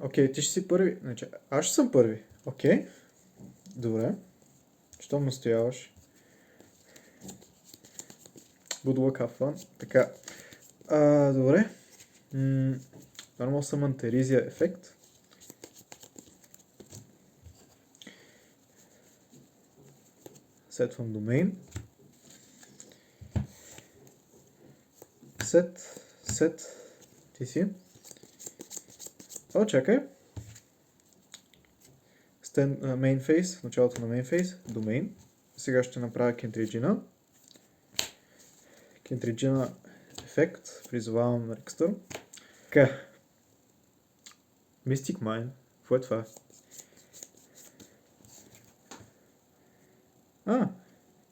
Окей, ти ще си първи. Значи, аз ще съм първи. Окей. Добре. Щом настояваш. Good luck, have fun. Така. Добре. Normal Summon Theresia ефект. Set from domain. Set. Ти си. О, чакай. Main face, началото на main face, domain. Сега ще направя Kentrigina. Kentrigina ефект. Призовавам Rextor. Така. Mystic Mine. Какво е това?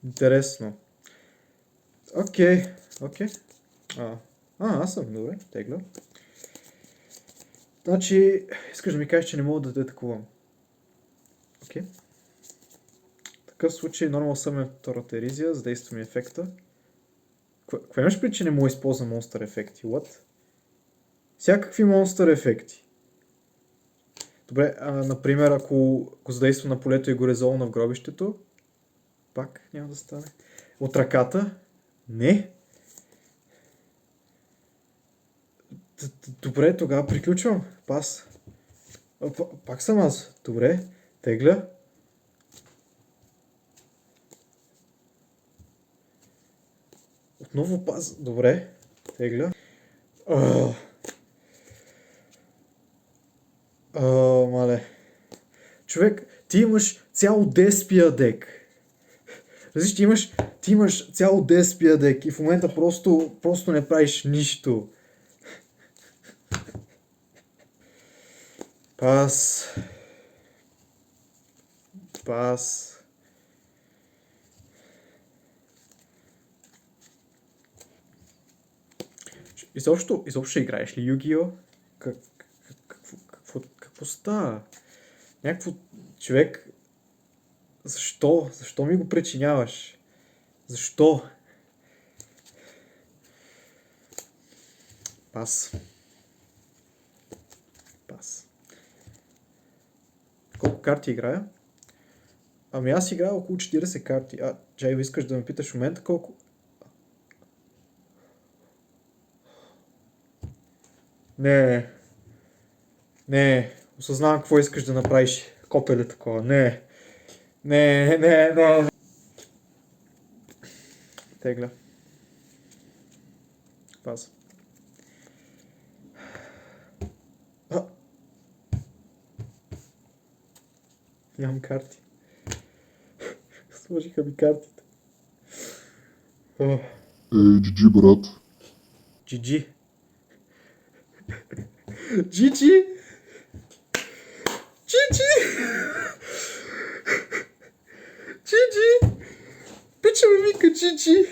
Интересно. Окей. Аз съм, добре, тегля. Значи, искаш да ми кажеш, че не мога да те атакувам. Окей. В такъв случай, Normal Summon втората еризия, задейства ми ефекта. Какво имаш преди, че не мога да използвам монстър ефекти? What? Всякакви монстър ефекти. Добре, например, ако задействам на полето и го резолна в гробището, пак няма да стане. От ръката? Не. Добре, тогава приключвам. Пас. Пак съм аз. Добре, тегля. Отново пас. Добре, тегля. Мале. Човек, ти имаш цяло Деспия дек. Различи, ти имаш цяло Деспия дек и в момента просто не правиш нищо. Пас. Изобщо ще играеш ли Yu-Gi-Oh? Какво става? Някакво... Човек... Защо? Защо ми го причиняваш? Защо? Пас. Колко карти играя? Ами аз играя около 40 карти. Джайв, искаш да ме питаш в момента колко? Не. Осъзнавам какво искаш да направиш. Копеле такова. Не. Тегля. Паз. Нямам карти. Сложиха ми картите. GG, брат. GG. Пича ми вика GG.